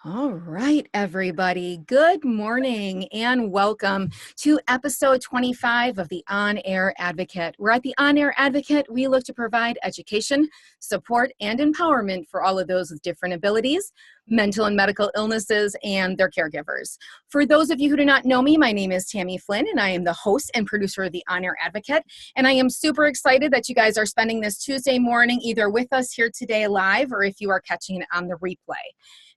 All right, everybody. Good morning and welcome to episode 25 of the On Air Advocate. We're at the On Air Advocate. We look to provide education, support, and empowerment for all of those with different abilities, mental and medical illnesses, and their caregivers. For those of you who do not know me, my name is Tammy Flynn, and I am the host and producer of the On Air Advocate. And I am super excited that you guys are spending this Tuesday morning either with us here today live or if you are catching it on the replay.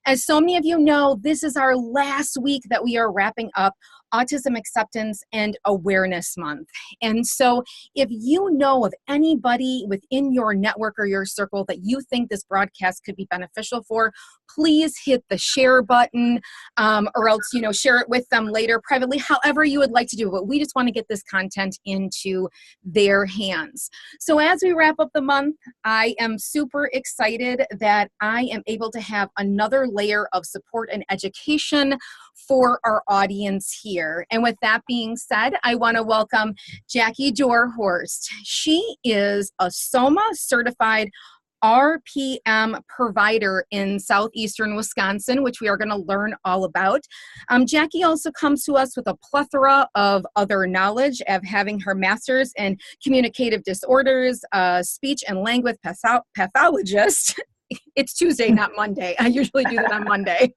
As so many of you know, this is our last week that we are wrapping up Autism Acceptance and Awareness Month. And so if you know of anybody within your network or your circle that you think this broadcast could be beneficial for, please hit the share button or else, share it with them later privately, however you would like to do it. But we just want to get this content into their hands. So as we wrap up the month, I am super excited that I am able to have another layer of support and education for our audience here. And with that being said, I want to welcome Jackie Dorshorst. She is a Soma Certified RPM Provider in Southeastern Wisconsin, which we are going to learn all about. Jackie also comes to us with a plethora of other knowledge of having her master's in communicative disorders, speech and language pathologist. It's Tuesday, not Monday. I usually do that on Monday.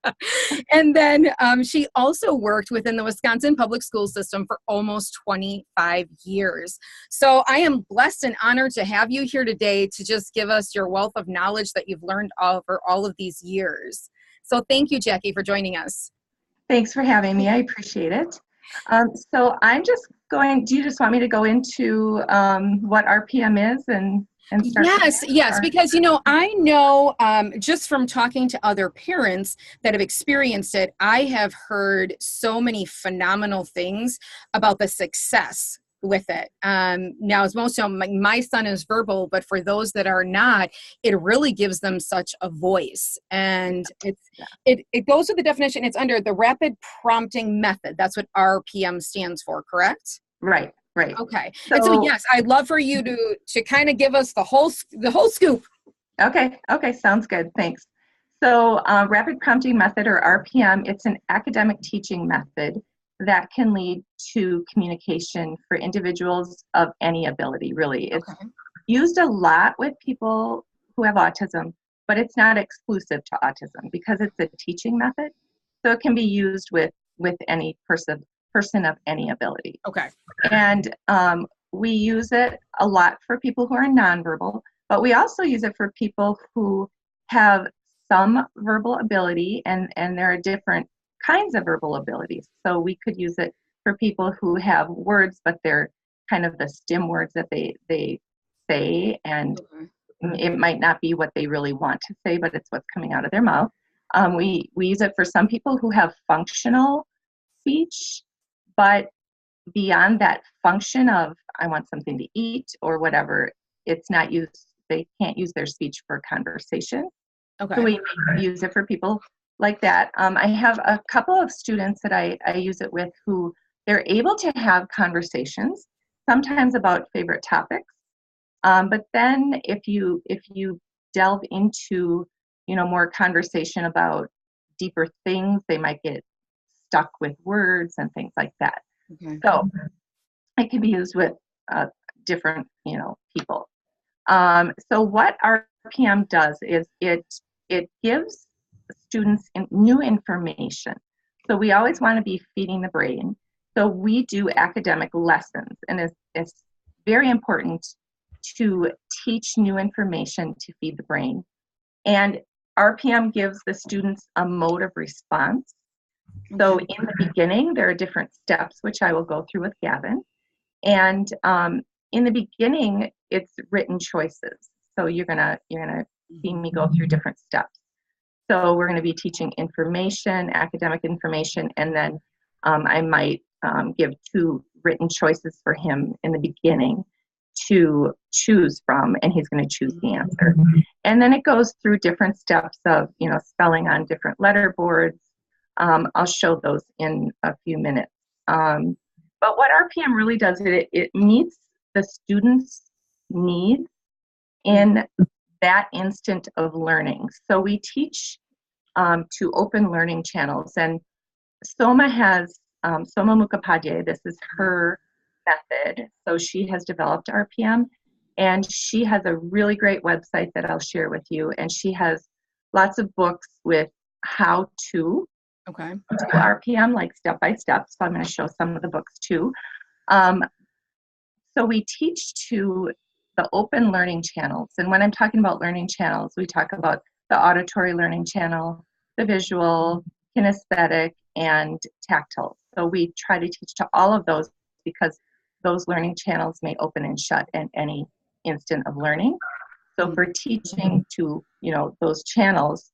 And then she also worked within the Wisconsin public school system for almost 25 years. So I am blessed and honored to have you here today to just give us your wealth of knowledge that you've learned over all of these years. So thank you, Jackie, for joining us. Thanks for having me. I appreciate it. So I'm just going, do you just want me to go into what RPM is and start? Yes, because, I know just from talking to other parents that have experienced it, I have heard so many phenomenal things about the success with it. Now, as most of my son is verbal, but for those that are not, it really gives them such a voice. And it goes with the definition. It's under the rapid prompting method. That's what RPM stands for, correct? Right. Okay. So yes, I'd love for you to kind of give us the whole scoop. Okay, sounds good. Thanks. So rapid prompting method, or RPM, it's an academic teaching method that can lead to communication for individuals of any ability, really. It's used a lot with people who have autism, but it's not exclusive to autism because it's a teaching method. So it can be used with any person of any ability. Okay. And we use it a lot for people who are nonverbal, but we also use it for people who have some verbal ability, and there are different kinds of verbal abilities. So we could use it for people who have words, but they're kind of the stem words that they say, and it might not be what they really want to say, but it's what's coming out of their mouth. We use it for some people who have functional speech, but beyond that function of I want something to eat or whatever, it's not used. They can't use their speech for conversation. Okay. So we use it for people like that. I have a couple of students that I use it with who they're able to have conversations, sometimes about favorite topics. But then if you delve into more conversation about deeper things, they might get stuck with words and things like that. Okay. So it can be used with different people. So what RPM does is it gives students new information. So we always want to be feeding the brain. So we do academic lessons, and it's very important to teach new information to feed the brain. And RPM gives the students a mode of response. So in the beginning, there are different steps, which I will go through with Gavin. And in the beginning, it's written choices. So you're gonna see me go through different steps. So we're going to be teaching information, academic information, and then I might give 2 written choices for him in the beginning to choose from, and he's going to choose the answer. And then it goes through different steps of, spelling on different letter boards. I'll show those in a few minutes. But what RPM really does, it meets the student's needs in that instant of learning. So we teach to open learning channels. And Soma has, Soma Mukhopadhyay, this is her method. So she has developed RPM, and she has a really great website that I'll share with you. And she has lots of books with how to do RPM, like step by step. So I'm going to show some of the books too. So we teach to the open learning channels. And when I'm talking about learning channels, we talk about the auditory learning channel, the visual, kinesthetic, and tactile. So we try to teach to all of those because those learning channels may open and shut at any instant of learning. So for teaching to, those channels,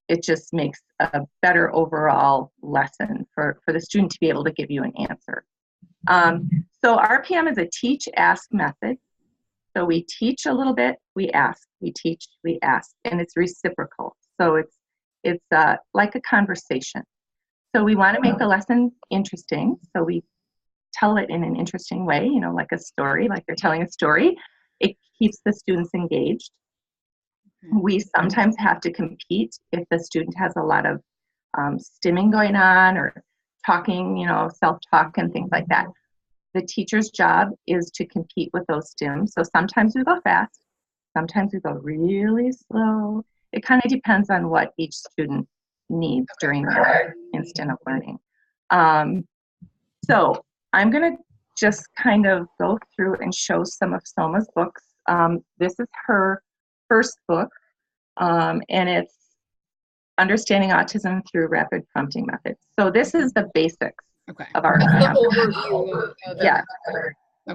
it just makes a better overall lesson for the student to be able to give you an answer. So RPM is a teach-ask method. So we teach a little bit, we ask, we teach, we ask, and it's reciprocal. So it's like a conversation. So we want to make the lesson interesting. So we tell it in an interesting way, like a story, like you're telling a story. It keeps the students engaged. We sometimes have to compete if the student has a lot of stimming going on or talking, self-talk and things like that. The teacher's job is to compete with those stims. So sometimes we go fast, sometimes we go really slow. It kind of depends on what each student needs during their instant of learning. So I'm going to just kind of go through and show some of Soma's books. This is her first book, and it's Understanding Autism Through Rapid Prompting Methods. So this is the basics of our overview. Yeah.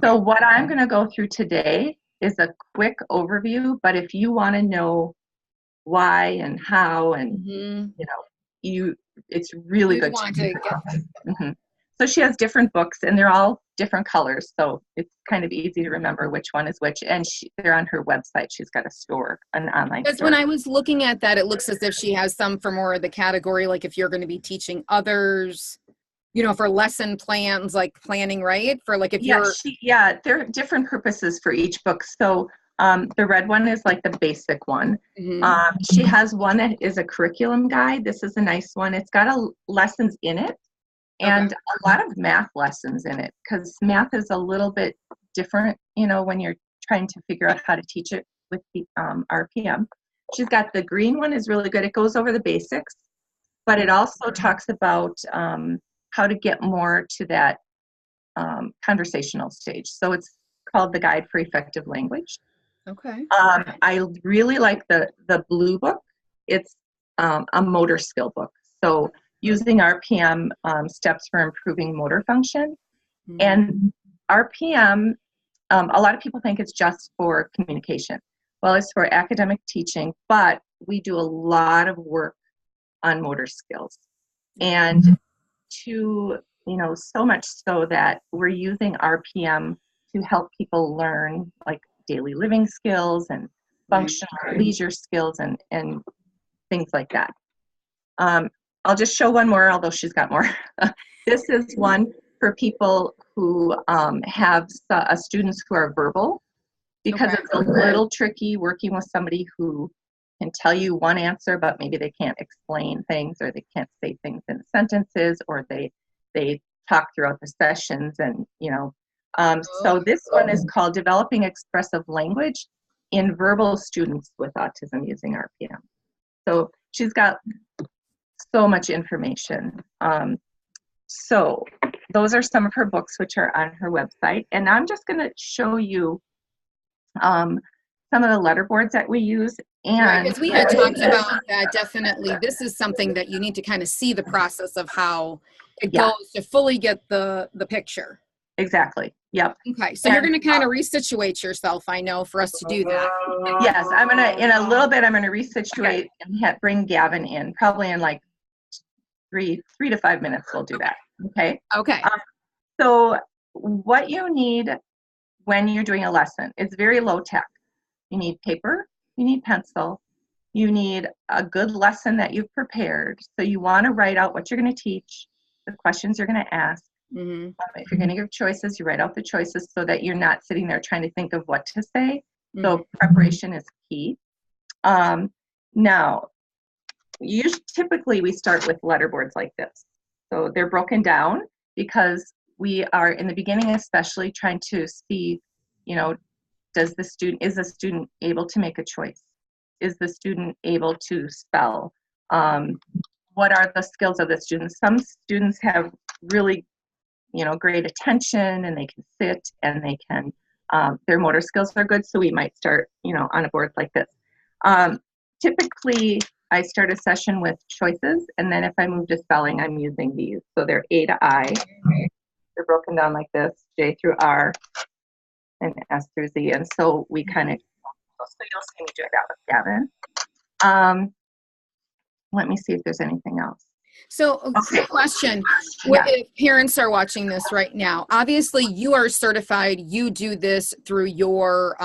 So what I'm going to go through today is a quick overview, but if you want to know why and how and it's really good to get. So she has different books, and they're all different colors, so it's kind of easy to remember which one is which. And they're on her website. She's got a store, an online store. Because when I was looking at that, it looks as if she has some for more of the category, like if you're going to be teaching others, for lesson plans, like planning, right? For like if you're there are different purposes for each book. So the red one is like the basic one. She has one that is a curriculum guide. This is a nice one. It's got lessons in it and a lot of math lessons in it, because math is a little bit different, when you're trying to figure out how to teach it with the RPM. She's got the green one is really good. It goes over the basics, but it also talks about how to get more to that conversational stage. So it's called the Guide for Effective Language. I really like the blue book. It's a motor skill book. So using RPM, steps for improving motor function. And RPM, a lot of people think it's just for communication. Well, it's for academic teaching, but we do a lot of work on motor skills. And to, so much so that we're using RPM to help people learn like daily living skills and functional leisure skills and things like that. I'll just show one more, although she's got more. This is one for people who have students who are verbal, because it's a little tricky working with somebody who can tell you one answer, but maybe they can't explain things, or they can't say things in sentences, or they talk throughout the sessions, and so this one is called Developing Expressive Language in Verbal Students with Autism using RPM. So she's got so much information. So those are some of her books, which are on her website, and I'm just going to show you some of the letterboards that we use. And as we had talked about that, definitely this is something that you need to kind of see the process of how it goes to fully get the picture. Exactly. Yep. Okay. So you're going to kind of resituate yourself, I know, for us to do that. Yes. I'm going to, in a little bit, I'm going to resituate and bring Gavin in, probably in like three to 5 minutes. We'll do that. Okay. Okay. So what you need when you're doing a lesson, it's very low tech. You need paper, you need pencil, you need a good lesson that you've prepared. So you want to write out what you're going to teach, the questions you're going to ask. If you're going to give choices, you write out the choices so that you're not sitting there trying to think of what to say. So preparation is key. Now, typically we start with letterboards like this. So they're broken down because we are in the beginning especially trying to see, you know, is the student able to make a choice? Is the student able to spell? What are the skills of the students? Some students have really, you know, great attention and they can sit and they can, their motor skills are good. So we might start, you know, on a board like this. Typically, I start a session with choices, and then if I move to spelling, I'm using these. So they're A to I. They're broken down like this, J through R, and S through Z. And so we kind of, so you'll see me do that with Gavin. Let me see if there's anything else. So a quick question, if parents are watching this right now, obviously you are certified, you do this through your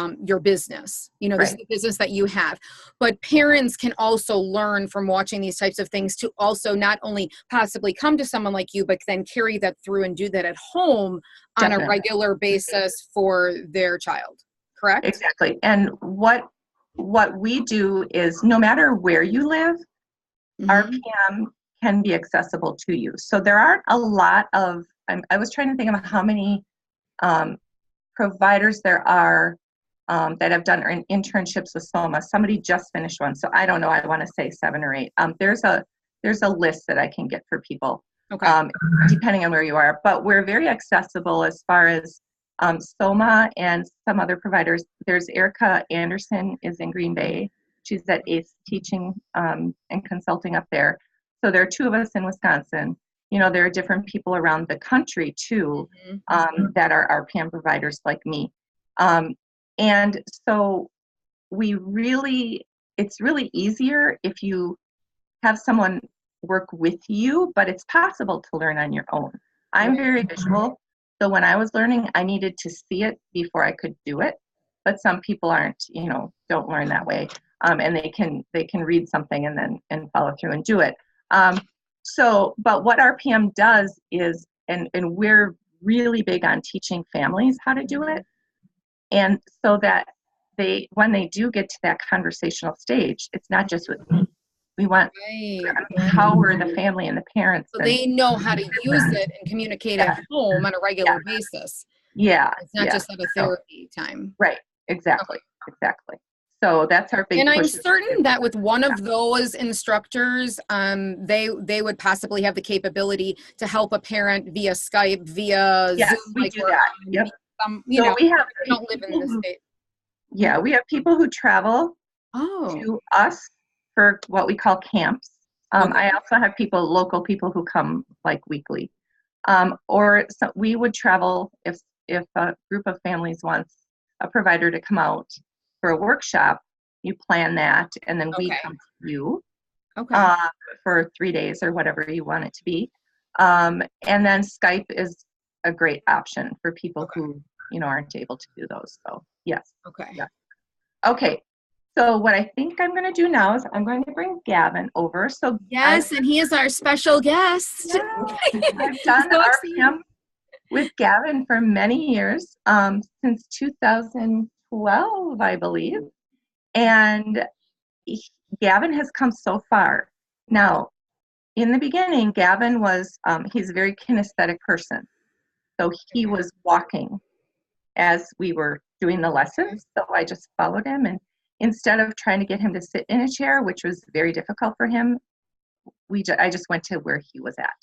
business, you know, this is the business that you have, but parents can also learn from watching these types of things to also not only possibly come to someone like you, but then carry that through and do that at home on a regular basis for their child, correct? Exactly. And what we do is no matter where you live, RPM can be accessible to you. So there aren't a lot of, I was trying to think of how many providers there are that have done internships with Soma. Somebody just finished one. So I don't know, I want to say 7 or 8. There's a list that I can get for people, depending on where you are. But we're very accessible as far as Soma and some other providers. There's Erica Anderson is in Green Bay. She's at ACE teaching and consulting up there. So there are 2 of us in Wisconsin. You know, there are different people around the country too that are RPM providers like me. And so it's really easier if you have someone work with you, but it's possible to learn on your own. I'm very visual. So when I was learning, I needed to see it before I could do it. But some people aren't, you know, don't learn that way. And they can read something and follow through and do it. But what RPM does is, and we're really big on teaching families how to do it. And so that when they do get to that conversational stage, it's not just with me. We want to empower the family and the parents. So they know how to use it and communicate at home on a regular basis. Yeah. It's not just at a therapy time. Right. Exactly. Exactly. So that's our big push. And I'm push. certain that with one of those instructors, they would possibly have the capability to help a parent via Skype, via Zoom. We do that. Yep. You know, we don't live in the state. Yeah, we have people who travel to us for what we call camps. I also have local people who come like weekly. We would travel if a group of families wants a provider to come out for a workshop. You plan that, and then we come to you for 3 days or whatever you want it to be. And then Skype is a great option for people who, you know, aren't able to do those. So yes. Okay. So what I think I'm going to do now is I'm going to bring Gavin over. So and he is our special guest. I've done RPM with Gavin for many years, since 2012, I believe. And Gavin has come so far. Now, in the beginning, Gavin was, he's a very kinesthetic person. So he was walking as we were doing the lessons. So I just followed him. And instead of trying to get him to sit in a chair, which was very difficult for him, I just went to where he was at.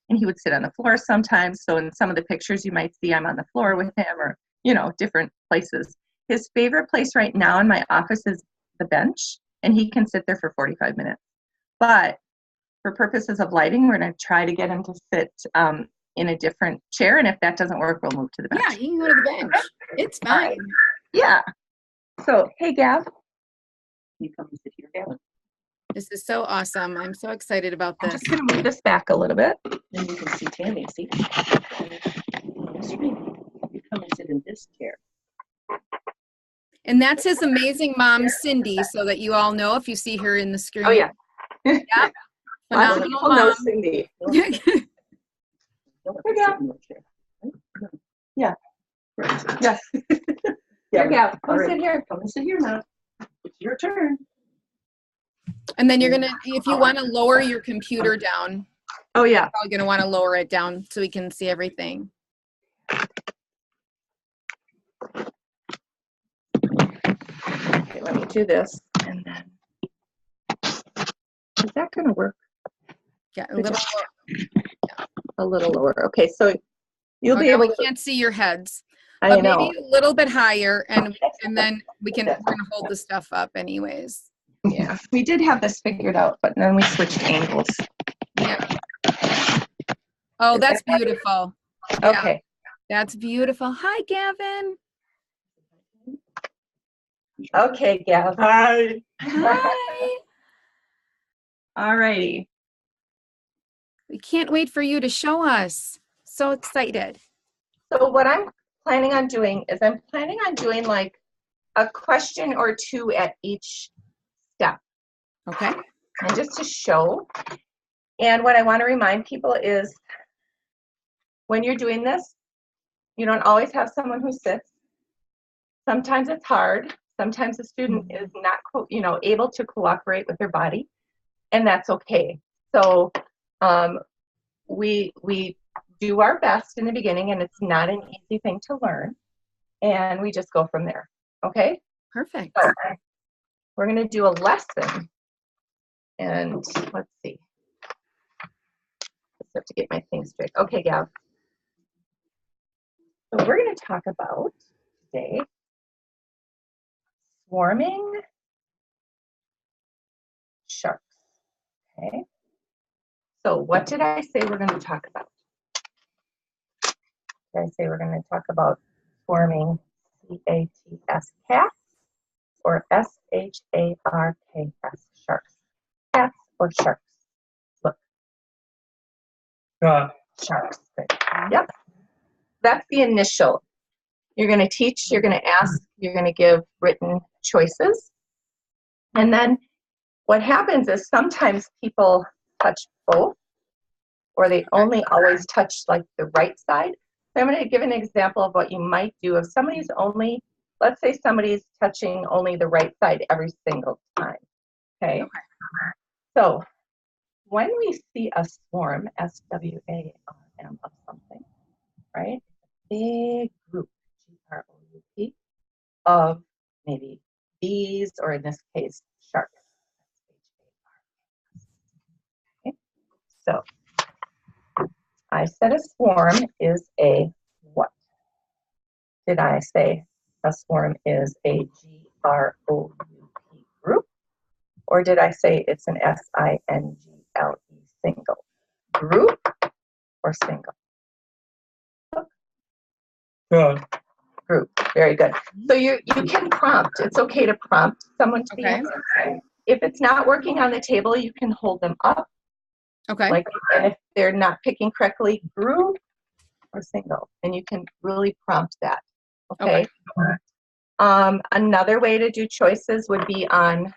And he would sit on the floor sometimes. So in some of the pictures you might see, I'm on the floor with him, or, you know, different places. His favorite place right now in my office is the bench, and he can sit there for 45 minutes. But for purposes of lighting, we're going to try to get him to sit in a different chair. And if that doesn't work, we'll move to the bench. Yeah, you can go to the bench. It's fine. Yeah. So, hey, Gav. You come and sit here, Gavin. This is so awesome. I'm so excited about this. I'm just going to move this back a little bit. Then you can see Tammy, see? On the screen. You come and sit in this chair. And that's his amazing mom, Cindy, so that you all know if you see her in the screen. Oh, yeah. Yeah. Phenomenal mom. Know Cindy. Yeah. Yes. Yeah, Gav, come sit here. Come and sit here now. It's your turn. And then you're gonna, if you want to lower your computer down, Oh yeah. you're probably gonna want to lower it down so we can see everything. Okay, let me do this, and then is that going to work? Yeah, A little lower. Okay, so you'll be now able we to. can't see your heads, I but know. maybe a little bit higher, and then we're gonna hold the stuff up anyways. Yeah, we did have this figured out, but then we switched angles. Yeah. Oh, that's beautiful. Yeah, Okay. that's beautiful. Hi, Gavin. Okay, Gav. Hi. Hi. All righty. We can't wait for you to show us. So excited. So what I'm planning on doing is I'm planning on doing like a question or two at each step. Okay. And just to show. And what I want to remind people is when you're doing this, you don't always have someone who sits. Sometimes it's hard. Sometimes the student is not, able to cooperate with their body, and that's okay. So we do our best in the beginning, and it's not an easy thing to learn, and we just go from there. Okay? Perfect. So we're going to do a lesson, and let's see. Just have to get my things straight. Okay, Gav. So we're going to talk about today swarming sharks. Okay. So what did I say we're going to talk about? Did I say we're going to talk about swarming C-A-T-S cats or S-H-A-R-K-S sharks? Cats or sharks? Look. Sharks. Good. Yep. That's the initial. You're going to teach, you're going to ask, you're going to give written choices. And then what happens is sometimes people touch both, or they only always touch like the right side. So I'm going to give an example of what you might do if somebody's only, let's say somebody's touching only the right side every single time. Okay. So when we see a swarm, S-W-A-R-M of something, right? Big group, G-R-O-U-P, of maybe bees, or in this case, sharks. Okay. So I said a swarm is a what? Did I say a swarm is a G-R-O-U-P group? Or did I say it's an S-I-N-G-L-E single? Group or single? Good. Group. Very good. So you can prompt. It's okay to prompt someone to the Okay. answer. If it's not working on the table, you can hold them up. Okay. Like, and if they're not picking correctly, group or single, and you can really prompt that. Okay. Another way to do choices would be on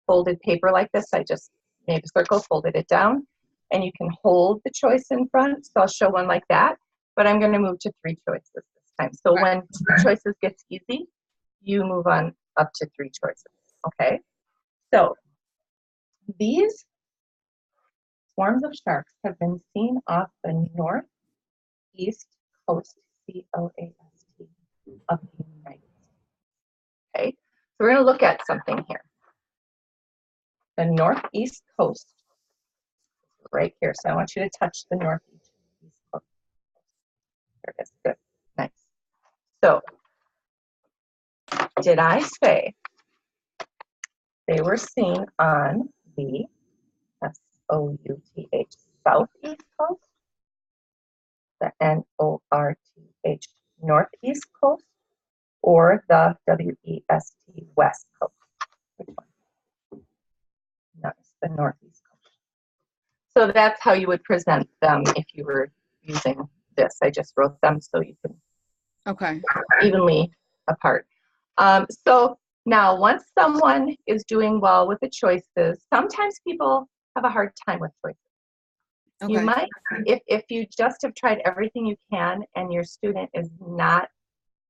folded paper like this. I just made a circle, folded it down, and you can hold the choice in front. So I'll show one like that, but I'm going to move to 3 choices this time. So when 2 choices gets easy, you move on up to 3 choices. Okay. So these swarms of sharks have been seen off the northeast coast, C-O-A-S-T, of the United States. Okay, so we're going to look at something here. The northeast coast, right here. So I want you to touch the northeast coast. There it is. Good. Nice. So, did I say they were seen on the S-O-U-T-H southeast coast, the N-O-R-T-H northeast coast, or the W-E-S-T west coast? Which one? Nice, the northeast coast. So that's how you would present them if you were using this. I just wrote them so you can evenly apart. So now once someone is doing well with the choices, sometimes people have a hard time with choices. You might, if you just have tried everything you can and your student is not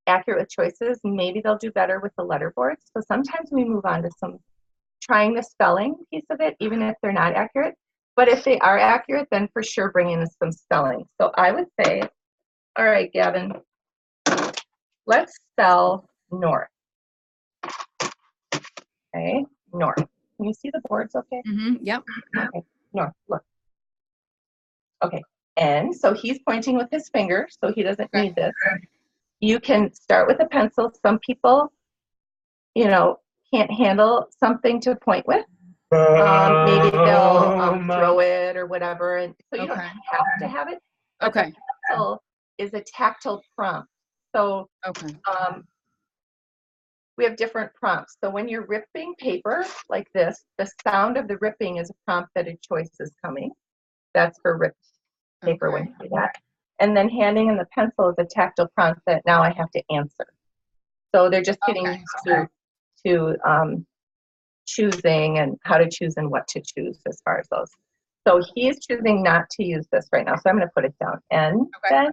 accurate with choices, maybe they'll do better with the letter boards. So sometimes we move on to some trying the spelling piece of it, even if they're not accurate. But if they are accurate, then for sure bring in some spelling. So I would say, all right, Gavin, let's spell north. Okay, north. Can you see the boards okay? Yep. Okay, north, look. Okay, and so he's pointing with his finger, so he doesn't need this. You can start with a pencil. Some people, you know, can't handle something to point with. Maybe they'll throw it or whatever, and so you don't have to have it. Okay. The pencil is a tactile prompt. So we have different prompts. So when you're ripping paper like this, the sound of the ripping is a prompt that a choice is coming. That's for rip paper when you do that. And then handing in the pencil is a tactile prompt that now I have to answer. So they're just getting used to choosing and how to choose and what to choose as far as those. So he's choosing not to use this right now. So I'm going to put it down. And then,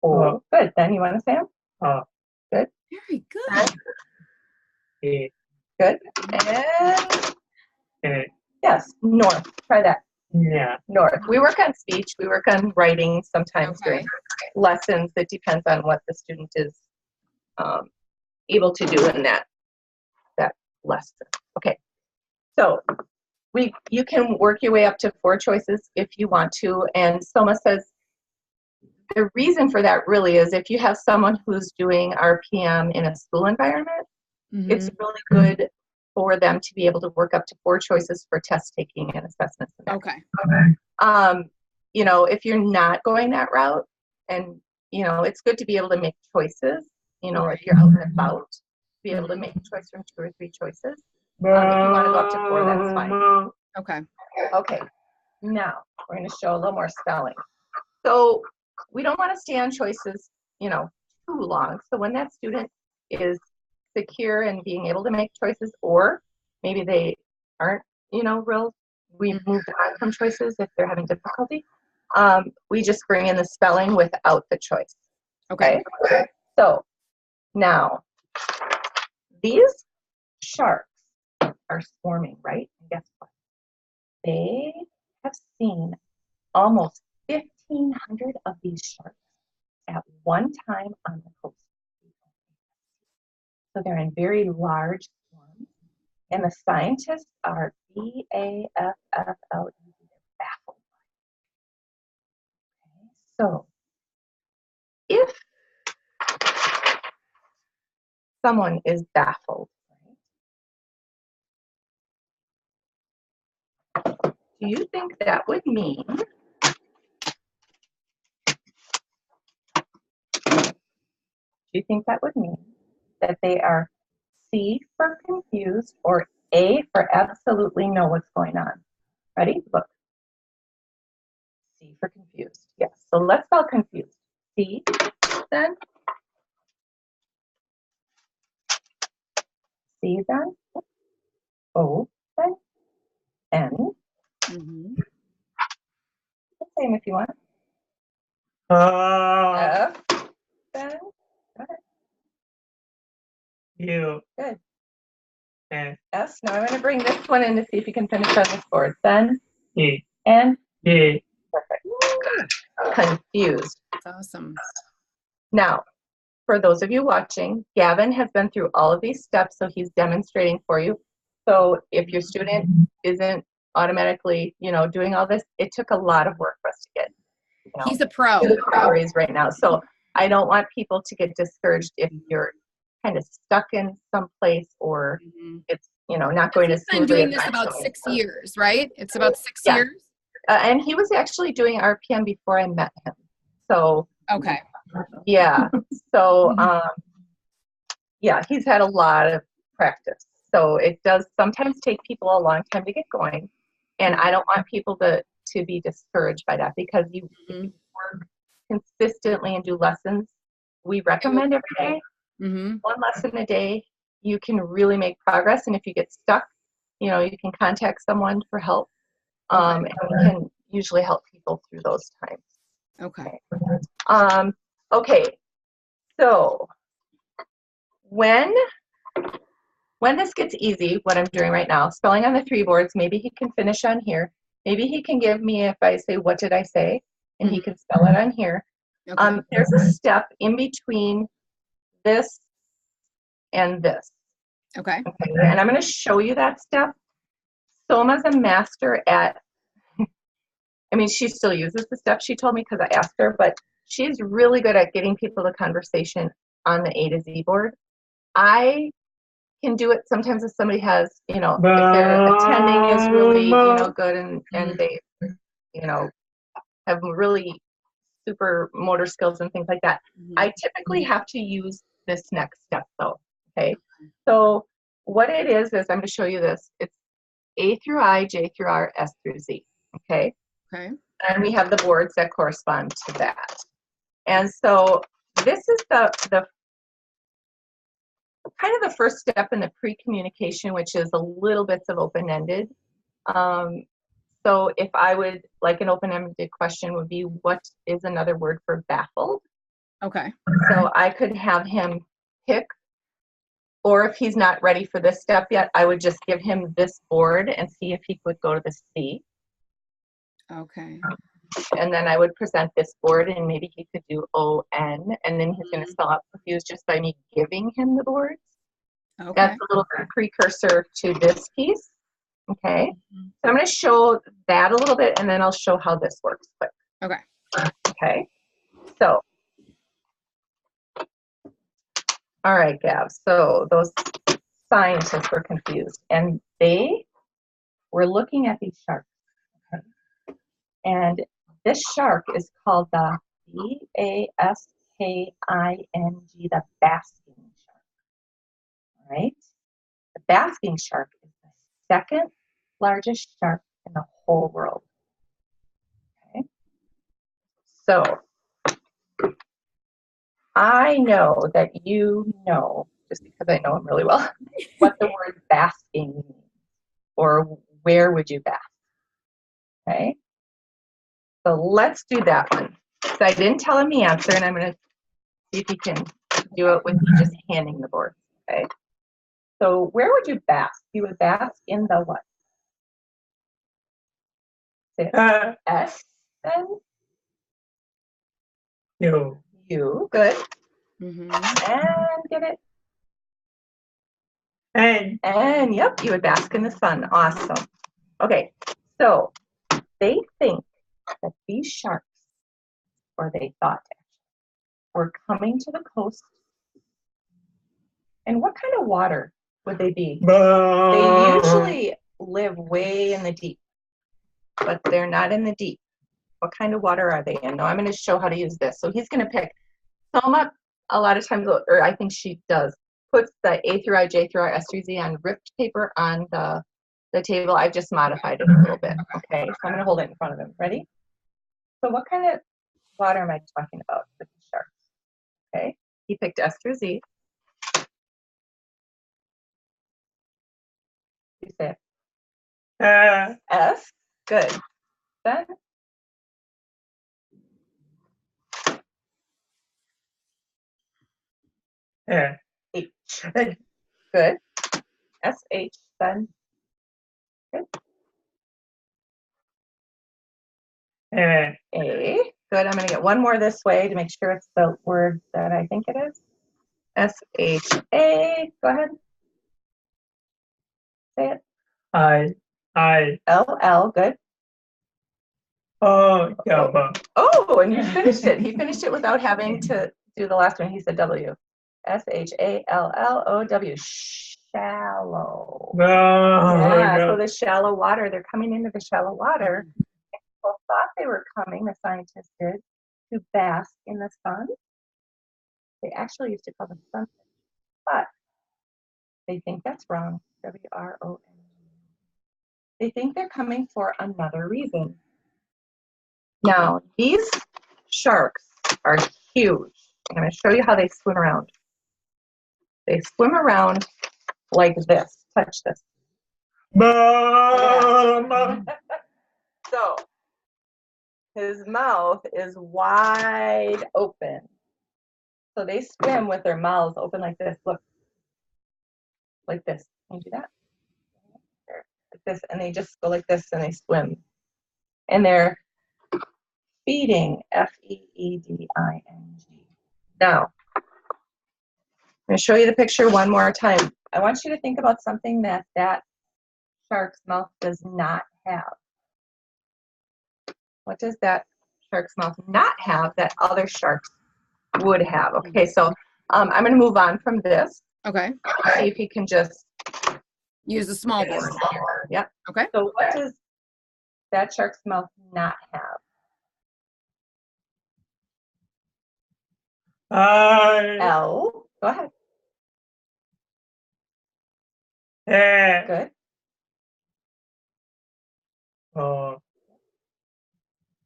good. Then you want to say them? Good. Very good. Good. And yes, north. Try that. Yeah. North. We work on speech. We work on writing sometimes during lessons. It depends on what the student is able to do in that lesson. Okay. So you can work your way up to 4 choices if you want to. And Soma says the reason for that really is if you have someone who's doing RPM in a school environment, it's really good for them to be able to work up to 4 choices for test taking and assessments. You know, if you're not going that route, and you know, it's good to be able to make choices. You know, if you're out and about, be able to make a choice from 2 or 3 choices. If you want to go up to 4, that's fine. Okay. Now we're going to show a little more spelling. So we don't want to stay on choices, you know, too long. So when that student is secure and being able to make choices, or maybe they aren't, you know, we've moved on from choices if they're having difficulty. We just bring in the spelling without the choice. Okay. So now these sharks are swarming, right? And guess what? They have seen almost 1,500 of these sharks at one time on the coast. So they're in very large swarms, and the scientists are baffled. They're baffled. Okay. So if someone is baffled, right, do you think that would mean that they are C for confused or A for absolutely know what's going on? Ready? Look. C for confused. Yes. So let's spell confused. C, then. C, then. O, then. N. The same if you want. F, then. U. Good. S. S. Now I'm going to bring this one in to see if you can finish on this board. Then. E. N. D. Perfect. Confused. That's awesome. Now, for those of you watching, Gavin has been through all of these steps, so he's demonstrating for you. So if your student isn't automatically, you know, doing all this, it took a lot of work for us to get. You know, he's a pro. to the priorities right now. So I don't want people to get discouraged if you're kind of stuck in some place or it's, you know, not going to school. He's been doing this about 6 years, right? It's about 6 years. And he was actually doing RPM before I met him. So yeah. So yeah, he's had a lot of practice. So it does sometimes take people a long time to get going. And I don't want people to be discouraged by that, because if you work consistently and do lessons, we recommend every day. 1 lesson a day, you can really make progress. And if you get stuck, you know, you can contact someone for help. And we can usually help people through those times. Okay. So when when this gets easy, what I'm doing right now, spelling on the 3 boards, maybe he can finish on here. Maybe he can give me, if I say, what did I say? And he can spell it on here. Okay. There's a step in between this and this. Okay. Okay, and I'm going to show you that step. Soma's a master at, I mean, she still uses the step she told me because I asked her, but she's really good at getting people to conversation on the A to Z board. I can do it sometimes if somebody has, you know, if their attending is really, you know, good and they, you know, have really super motor skills and things like that. I typically have to use this next step though, okay? So what it is I'm going to show you this. It's A through I, J through R, S through Z, okay? Okay. And we have the boards that correspond to that. And so this is the kind of the first step in the pre-communication, which is a little bits of open-ended. So if I would, like an open-ended question would be, what is another word for baffled? Okay. So I could have him pick, or if he's not ready for this step yet, I would just give him this board and see if he could go to the C. Okay. And then I would present this board and maybe he could do O-N, and then he's going to spell out confused just by me giving him the boards. Okay. That's a little precursor to this piece. Okay, so I'm going to show that a little bit and then I'll show how this works quick. Okay. Okay, so, all right, Gav, so those scientists were confused and they were looking at these sharks. Okay. And this shark is called the B-A-S-K-I-N-G, the basking shark. All right, the basking shark is the second largest shark in the whole world. Okay, so I know that you know, just because I know him really well, what the word basking means, or where would you bask? Okay, so let's do that one. So I didn't tell him the answer, and I'm going to see if he can do it with me just handing the board. Okay, so where would you bask? You would bask in the what? Say it. S, then? You. U, good. Mm-hmm. And get it. And Yep, you would bask in the sun. Awesome. Okay, so they think that these sharks, or they thought, were coming to the coast. And what kind of water would they be? They usually live way in the deep, but they're not in the deep. What kind of water are they in? Now I'm going to show how to use this. So he's going to pick. Soma, a lot of times, or I think she does, puts the A through I, J through R, S through Z on ripped paper on the table. I've just modified it a little bit. Okay, so I'm going to hold it in front of him. Ready? So what kind of water am I talking about with the sharks? Okay, he picked S through Z. You say it. S. Good. Then H. Good. S-H. Then good. A. Good. I'm going to get one more this way to make sure it's the word that I think it is. S-H-A. Go ahead. Say it. I. L-L. Good. Oh, Oh, and you finished it. He finished it without having to do the last one. He said W. S-H-A-L-L-O-W. Shallow. Yeah, so the shallow water, they're coming into the shallow water. People thought they were coming, the scientists did, to bask in the sun. They actually used to call them sunfish, but they think that's wrong. W-R-O-N. They think they're coming for another reason. Now, these sharks are huge. I'm going to show you how they swim around. They swim around like this. Touch this. Yeah. So, his mouth is wide open. So they swim with their mouths open like this. Look. like this. Can you do that? Like this, and they just go like this and they swim. And they're feeding, Feeding. Now, I'm going to show you the picture one more time. I want you to think about something that shark's mouth does not have. What does that shark's mouth not have that other sharks would have? Okay, so I'm going to move on from this. Okay. See if you can just Use the small board. Yep. Okay. So what does that shark's mouth not have? L. Go ahead. Good.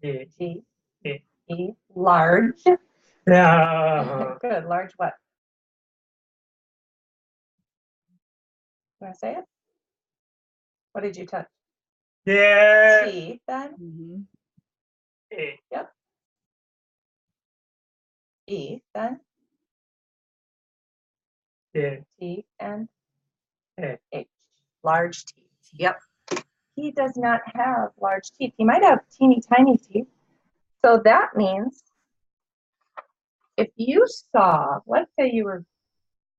G. E. Large. Good. Large what? You want to say it? What did you touch? T then? Mm-hmm. Yep. E then? T and H. Large teeth. Yep. He does not have large teeth. He might have teeny tiny teeth. So that means if you saw, let's say you were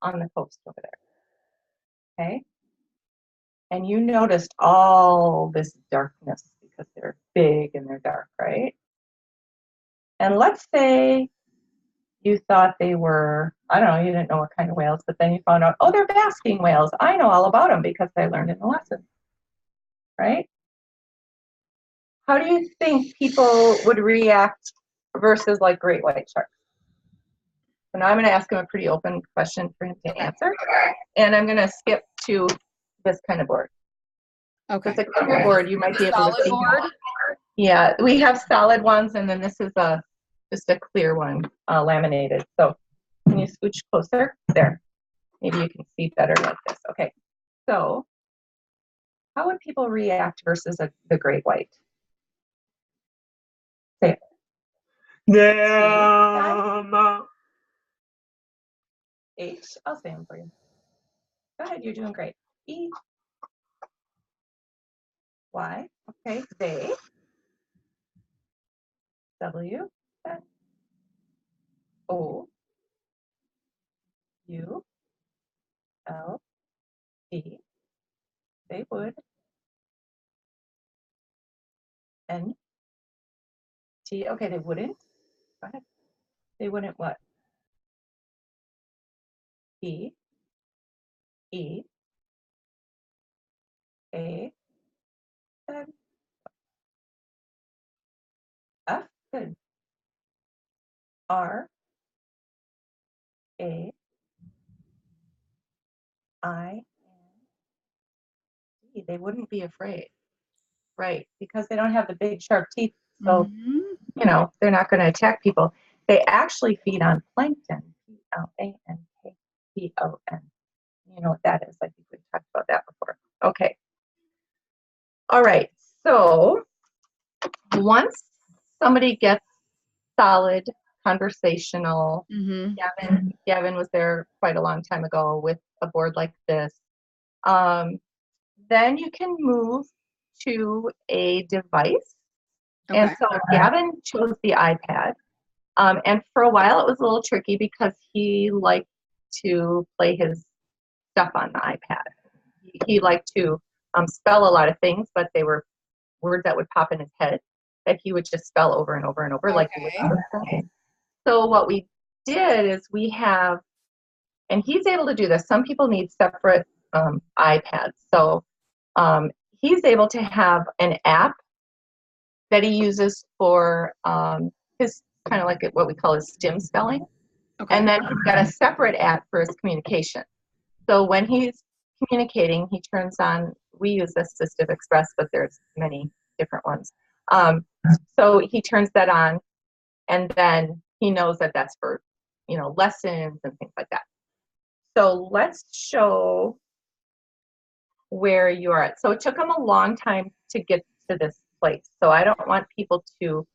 on the coast over there, okay? And you noticed all this darkness because they're big and they're dark, right? And let's say you thought they were, I don't know, you didn't know what kind of whales, but then you found out, oh, they're basking whales. I know all about them because I learned in the lesson, right? How do you think people would react versus like great white sharks? So now I'm going to ask him a pretty open question for him to answer. And I'm going to skip to this kind of board. Okay. It's a clear board. You might be able Solid to see. board? Yeah, we have solid ones, and then this is just a clear one, laminated. So can you scooch closer? There. Maybe you can see better like this. Okay. So how would people react versus the great white? Say it. H. I'll say them for you. Go ahead. You're doing great. E. Y. Okay. They. W. O. U. L. D. They would. N. T. Okay. They wouldn't. Go ahead. They wouldn't what? P. E. A. N. F. Good. R. A. I. N. D. They wouldn't be afraid. Right. Because they don't have the big sharp teeth. So, you know, they're not going to attack people. They actually feed on plankton. Plankton. You know what that is. I think we've talked about that before. Okay. All right. So once somebody gets solid conversational, Gavin was there quite a long time ago with a board like this. Then you can move to a device. Okay. And so Gavin chose the iPad. And for a while it was a little tricky because he liked to play his stuff on the iPad. He liked to spell a lot of things, but they were words that would pop in his head that he would just spell over and over and over. Okay. So what we did is we have, and he's able to do this. Some people need separate iPads. So he's able to have an app that he uses for his kind of like what we call his stim spelling. Okay. And then he's got a separate app for his communication. So when he's communicating, he turns on, we use Assistive Express, but there's many different ones. So he turns that on, and then he knows that that's for, you know, lessons and things like that. So let's show where you are at. So it took him a long time to get to this place. So I don't want people to,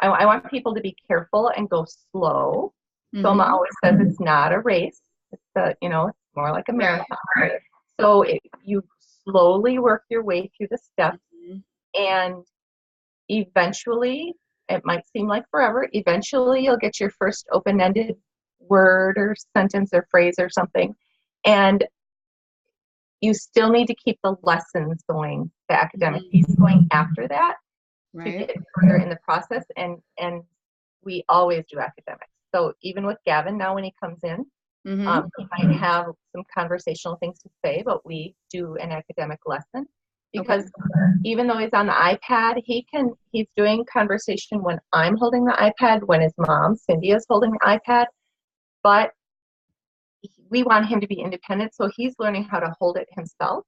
I want people to be careful and go slow. Soma always says it's not a race. It's a, you know, it's more like a marathon. So you slowly work your way through the steps, Mhm. and eventually, it might seem like forever, eventually you'll get your first open-ended word or sentence or phrase or something. And you still need to keep the lessons going, the academic piece going after that to Right. get further in the process. And we always do academics. So even with Gavin now, when he comes in, Mhm. he might have some conversational things to say, but we do an academic lesson because even though he's on the iPad, he's doing conversation when I'm holding the iPad, when his mom, Cindy, is holding the iPad, but we want him to be independent, so he's learning how to hold it himself.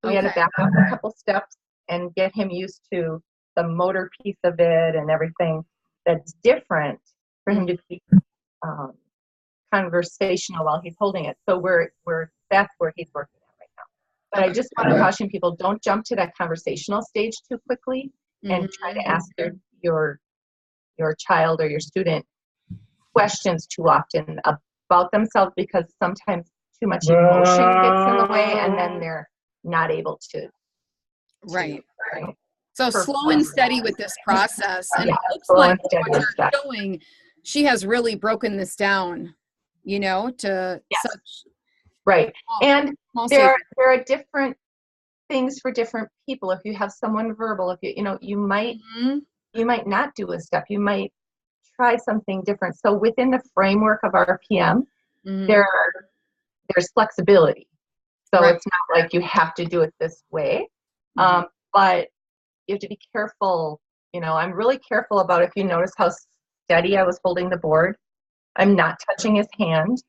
So we had to Okay. back up a couple steps and get him used to the motor piece of it and everything that's different for him to be conversational while he's holding it. So that's where he's working at right now. But I just want to caution people, don't jump to that conversational stage too quickly and try to ask your child or your student questions too often about themselves, because sometimes too much emotion gets in the way and then they're not able to Right. right? So slow and steady with this process. And Yeah, it looks slow like and steady what with you're that. showing, she has really broken this down, to Yes. such Right. And small there stages. are different things for different people. If you have someone verbal, if you might Mhm. you might not do a step. You might try something different. So within the framework of RPM, Mhm. there's flexibility. So Right. it's not like you have to do it this way. Mhm. But you have to be careful. I'm really careful about, if you notice how steady I was holding the board, I'm not touching his hand.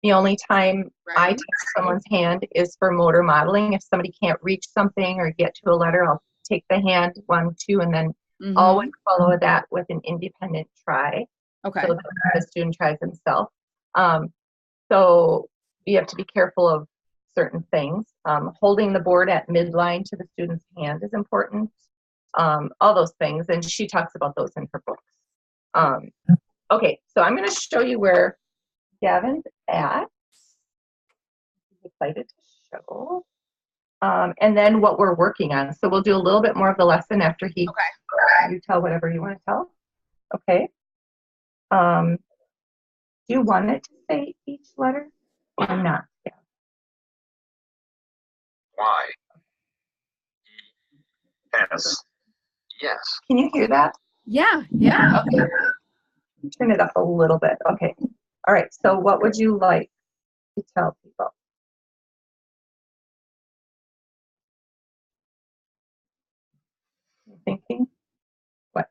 The only time I Right. touch someone's hand is for motor modeling. If somebody can't reach something or get to a letter, I'll take the hand, 1, 2, and then always Mhm. follow that with an independent try. Okay. So that the student tries himself. So you have to be careful of certain things. Holding the board at midline to the student's hand is important. All those things, and she talks about those in her books. Okay, so I'm going to show you where Gavin's at. He's excited to show. And then what we're working on. So we'll do a little bit more of the lesson after you tell whatever you want to tell. Okay. Do you want it to say each letter or not? Yeah. Y. S. Yes. Can you hear that? Yeah. Yeah. Okay. Turn it up a little bit. Okay. All right. So what would you like to tell people? You thinking? What?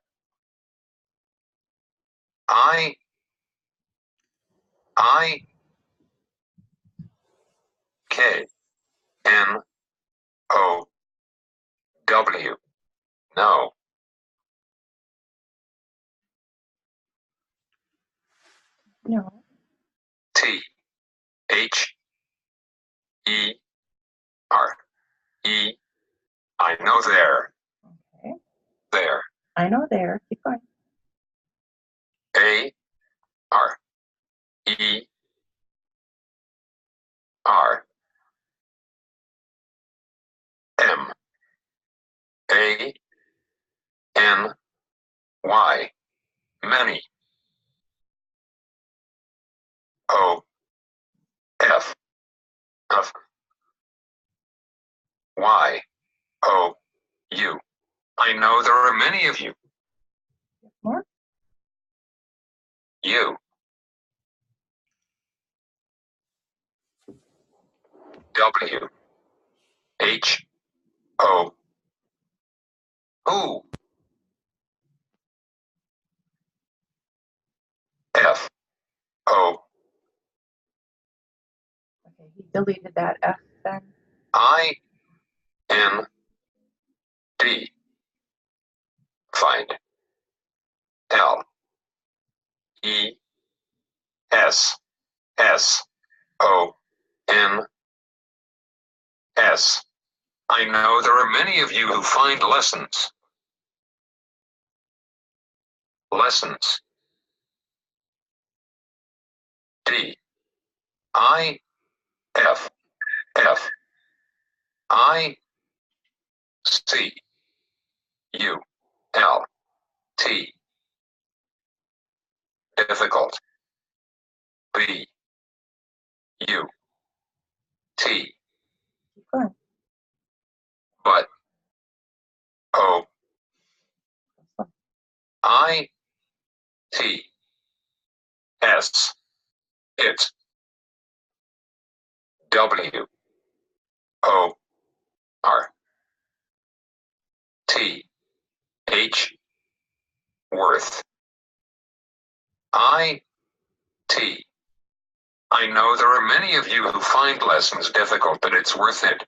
I. K. N. O. W. No. No. T. H. E. R. E. I know there. Okay. There. I know there. Keep going. A. R. E. R. M. A. N. Y. Many. O. F. F. Y. O. U. I know there are many of you. More. You. W. H. O. Who. F. O. Okay. He deleted that F then. I. N. D. Find. L. E. S. S. O. N. S. I know there are many of you who find lessons. Lessons. D. I. F. F. I C U L T. Difficult. B U T. Keep going. But. O I T S. It. W O R T H. Worth. I T. I know there are many of you who find lessons difficult, but it's worth it.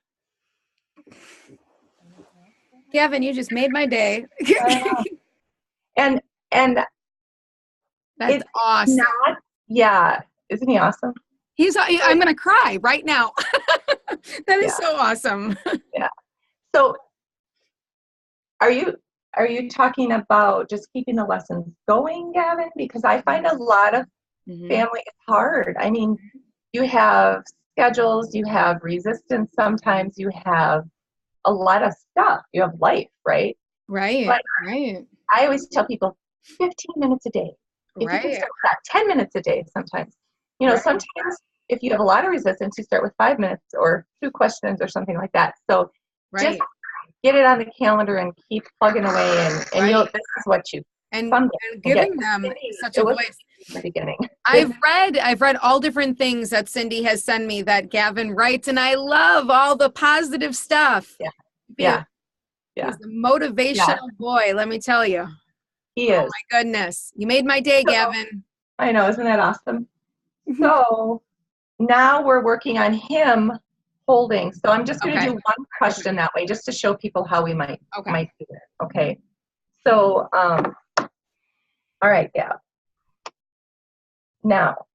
Gavin, you just made my day. And That's it's awesome. not, yeah, isn't he awesome? I'm going to cry right now. That is Yeah. so awesome. Yeah. So are you talking about just keeping the lessons going, Gavin? Because I find a lot of family is hard. I mean, you have schedules, you have resistance, sometimes you have a lot of stuff. You have life, right? Right. But right. I always tell people 15 minutes a day. If you can Right. start with that, 10 minutes a day sometimes. You know, Right. sometimes if you have a lot of resistance, you start with 5 minutes or 2 questions or something like that. So Right. just get it on the calendar and keep plugging away, and you'll, this is what you and someday will giving get. them Cindy, such it a was voice. in the beginning. I've read all different things that Cindy has sent me that Gavin writes, and I love all the positive stuff. Yeah. Yeah. He's a motivational boy, let me tell you. He is. Oh my goodness. You made my day, Gavin. I know, isn't that awesome? So now we're working on him holding. So I'm just going to Okay. do one question that way, just to show people how we might Okay. do it. Okay. So, all right, Gab. Now,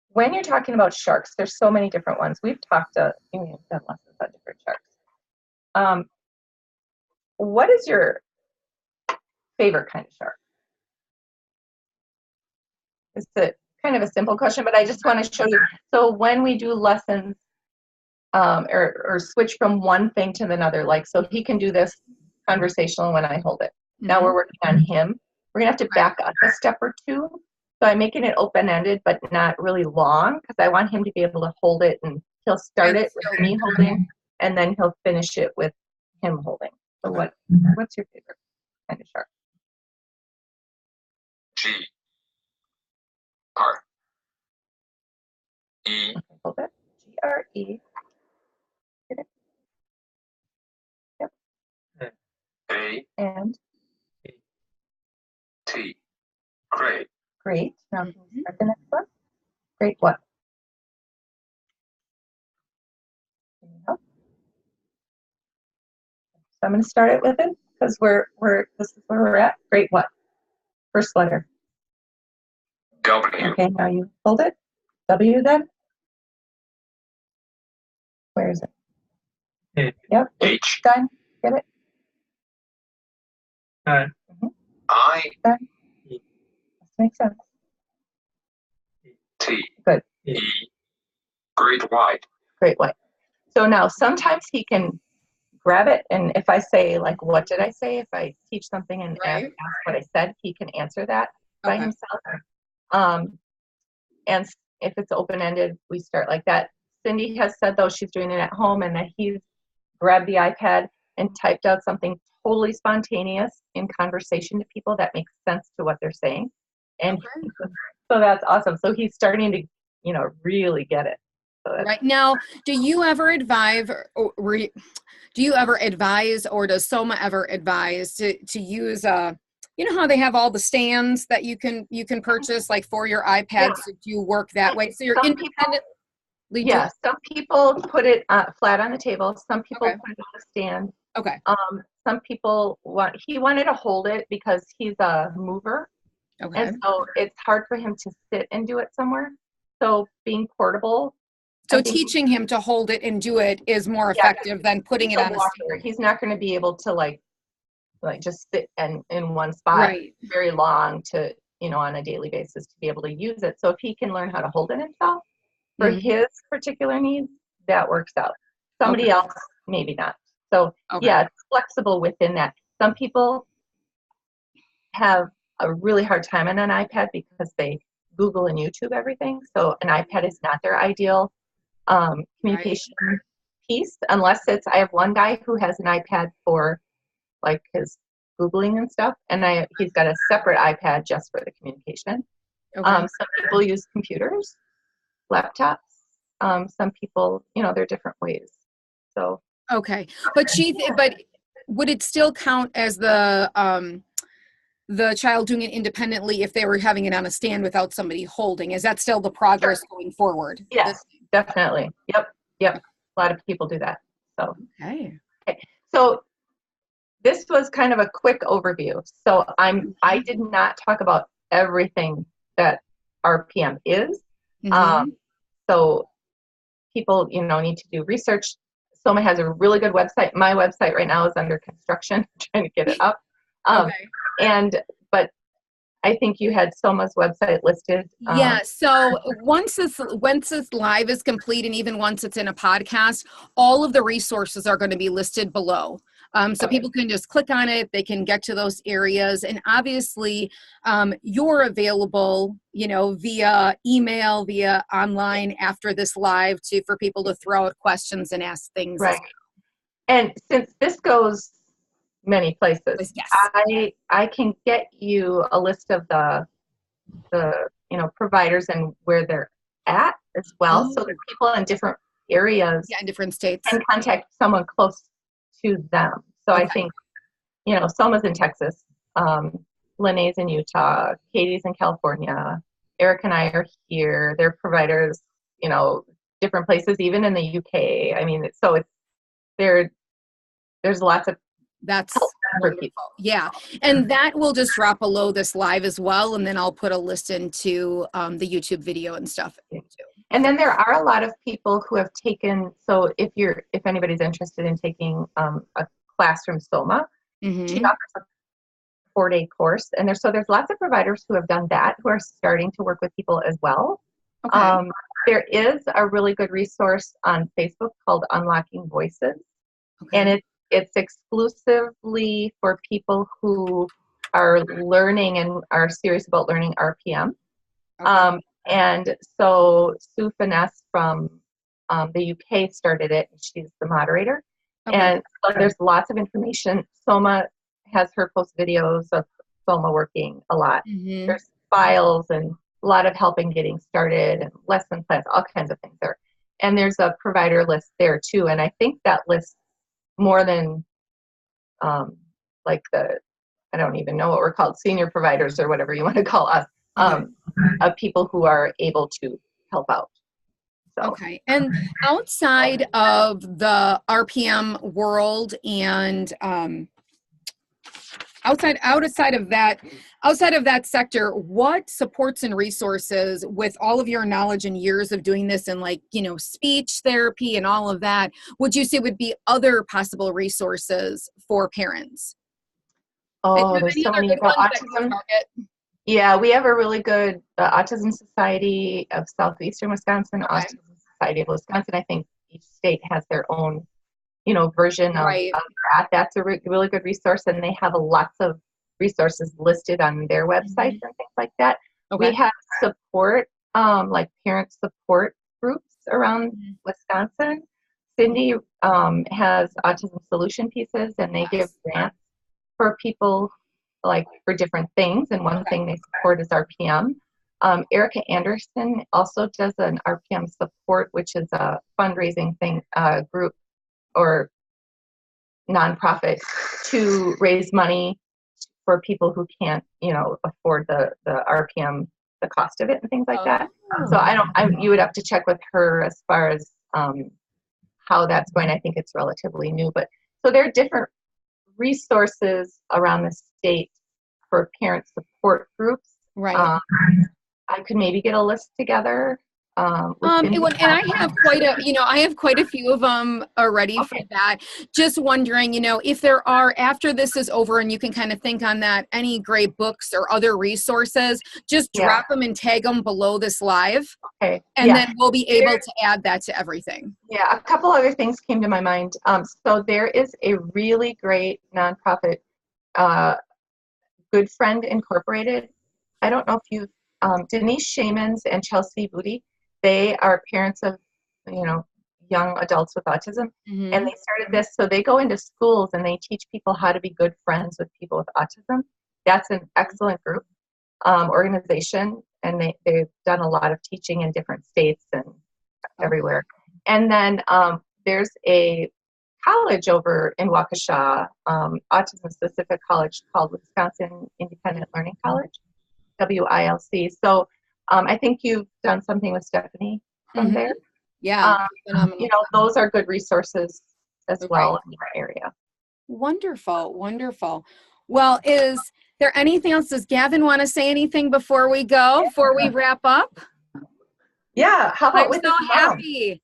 when you're talking about sharks, there's so many different ones. We've done lessons on different sharks. What is your favorite kind of shark? It's kind of a simple question, but I just want to show you. So when we do lessons, or switch from one thing to another, like, so he can do this conversational when I hold it. Now we're working on him. We're gonna have to back up a step or two. So I'm making it open-ended, but not really long, because I want him to be able to hold it, and he'll start it with me holding, and then he'll finish it with him holding. So what's your favorite kind of shark? G R E. Hold it. G-R-E. A And T. Great. great. Now can we start the next one? Great what? So I'm going to start it with it, because this is where we're at. Great what? First letter. W. Okay, now you hold it. W then? Where is it? H. Yep. H. Done. Get it? I. I. Done. This makes sense. T. Good. E. Great white. Great white. So now sometimes he can grab it, and if I say, like, what did I say? If I teach something and ask what I said, he can answer that by himself. And if it's open-ended, we start like that. Cindy has said, though, she's doing it at home, and that he's grabbed the iPad and typed out something totally spontaneous in conversation to people that makes sense to what they're saying. And so that's awesome. So he's starting to, really get it. So Right now, do you ever advise, or does Soma ever advise to use you know how they have all the stands that you can purchase, like, for your iPads? Do you work that way? So you're independently Yeah, some people put it flat on the table. Some people put it on a stand. Okay. Some people he wanted to hold it because he's a mover. Okay. And so it's hard for him to sit and do it somewhere. So being portable. So teaching him to hold it and do it is more effective than putting it on a stand. He's not going to be able to like just sit in one spot very long to, on a daily basis to be able to use it. So if he can learn how to hold it himself for his particular needs, that works out. Somebody else, maybe not. So yeah, it's flexible within that. Some people have a really hard time on an iPad because they Google and YouTube everything. So an iPad is not their ideal communication piece, unless it's, I have one guy who has an iPad for like his Googling and stuff, and he's got a separate iPad just for the communication. Some people use computers, laptops. Some people, there are different ways. So okay, but would it still count as the child doing it independently if they were having it on a stand without somebody holding? Is that still the progress going forward? Yes, definitely. Yep. A lot of people do that. So okay. So this was kind of a quick overview. So I did not talk about everything that RPM is. So people, need to do research. Soma has a really good website. My website right now is under construction, trying to get it up. But I think you had Soma's website listed. Yeah. So once this live is complete, and even once it's in a podcast, all of the resources are going to be listed below. So people can just click on it. They can get to those areas. And obviously, you're available, via email, via online after this live for people to throw out questions and ask things. Right. And since this goes many places, yes, I can get you a list of the providers and where they're at as well. So that people in different areas, in different states, can contact someone close to them. So I think, Soma's in Texas, Lene's in Utah, Katie's in California, Eric and I are here. They're providers, different places, even in the UK. I mean, there's lots of that's wonderful. Yeah. And that will just drop below this live as well. And then I'll put a list into the YouTube video and stuff too. And then there are a lot of people who have taken, so if anybody's interested in taking a class from Soma, she offers a 4-day course. And there's lots of providers who have done that, who are starting to work with people as well. Okay. There is a really good resource on Facebook called Unlocking Voices. Okay. And it's exclusively for people who are learning and are serious about learning RPM. Okay. And so Sue Finesse from the UK started it, and she's the moderator. Okay. And so there's lots of information. Soma has her post videos of Soma working a lot. There's files and a lot of help in getting started and lesson plans, all kinds of things there. And there's a provider list there too. And I think that lists more than I don't even know what we're called, senior providers or whatever you want to call us, of people who are able to help out. So. Okay. And outside of the RPM world and outside of that sector, what supports and resources, with all of your knowledge and years of doing this and speech therapy and all of that, would you say would be other possible resources for parents? Oh, there's so many about autism. Yeah, we have a really good Autism Society of Southeastern Wisconsin, Autism Society of Wisconsin. I think each state has their own, version of that. That's a really good resource, and they have lots of resources listed on their websites and things like that. Okay. We have support, like parent support groups around Wisconsin. Cindy has autism solution pieces, and they give grants for people for different things, and one thing they support is RPM. Erica Anderson also does an RPM support, which is a fundraising group or nonprofit to raise money for people who can't, afford the RPM, the cost of it and things like that. So you would have to check with her as far as how that's going. I think it's relatively new, but so there are different resources around the state for parent support groups. Right. I could maybe get a list together with And Cindy. I have I have quite a few of them already for that. Just wondering, if there are, after this is over and you can kind of think on that, any great books or other resources, just drop them and tag them below this live. Okay. And then we'll be able to add that to everything. Yeah, a couple other things came to my mind. So there is a really great nonprofit, Good Friend Incorporated. I don't know if you've, Denise Shamans and Chelsea Booty, they are parents of, young adults with autism. Mm-hmm. And they started this, so they go into schools and they teach people how to be good friends with people with autism. That's an excellent group, organization, and they've done a lot of teaching in different states and everywhere. And then there's a college over in Waukesha, autism-specific college called Wisconsin Independent Learning College, WILC. So I think you've done something with Stephanie from there. Yeah. Those are good resources as well in your area. Wonderful, wonderful. Well, is there anything else? Does Gavin want to say anything before we go, before we wrap up? Yeah, how about I'm with so his mom? happy.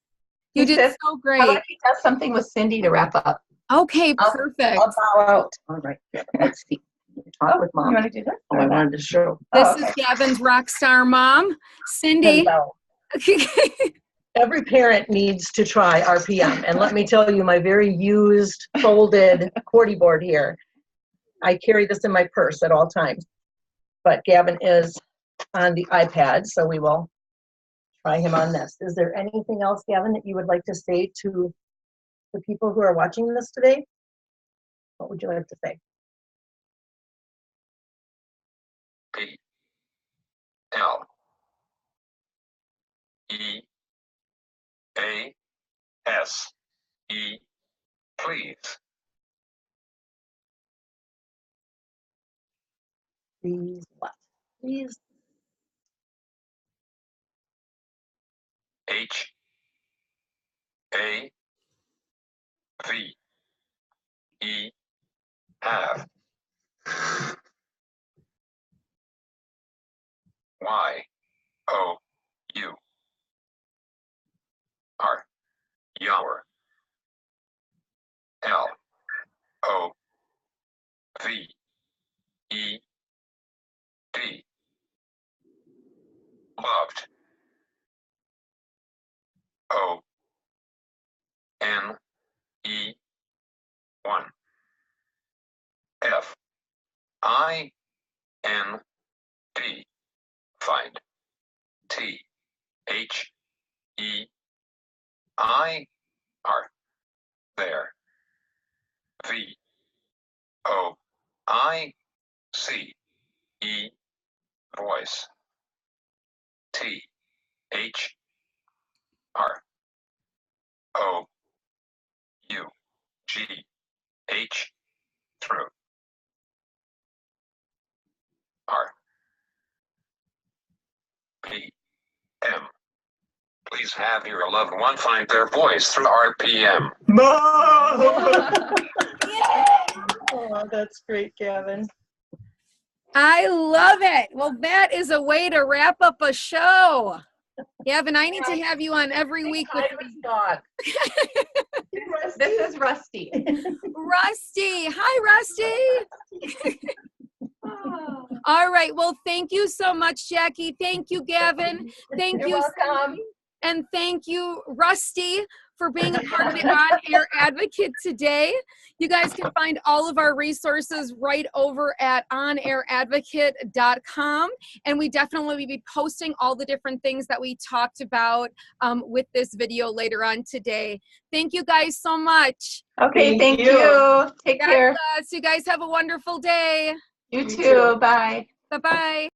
You did so great. How about he does something with Cindy to wrap up? Okay, perfect. I'll bow out. All right. Let's see. Talk with mom. You want to do that? Oh, I wanted to show. This is Gavin's rock star mom, Cindy. Hello. Every parent needs to try RPM. And let me tell you, my very used, folded QWERTY board here, I carry this in my purse at all times. But Gavin is on the iPad, so we will try him on this. Is there anything else, Gavin, that you would like to say to the people who are watching this today? What would you like to say? P-L-E-A-S-E, please. Please what? Please. H-A-V-E-F Y-O-U-R Yower L-O-V-E-D loved O-N-E-1 F-I-N-D find T-H-E-I-R there V-O-I-C-E voice T-H-R-O-U-G-H through R-P-M. Please have your loved one find their voice through RPM. Oh, that's great, Gavin. I love it. Well, that is a way to wrap up a show. Gavin, I need to have you on every week with me. This is Rusty. Rusty. Hi, Rusty. All right. Well, thank you so much, Jackie. Thank you, Gavin. Thank you. Welcome. And thank you, Rusty, for being a part of the On Air Advocate today. You guys can find all of our resources right over at onairadvocate.com. And we definitely will be posting all the different things that we talked about with this video later on today. Thank you guys so much. Okay, thank you. Take care. God bless. You guys have a wonderful day. You too. Bye. Bye-bye.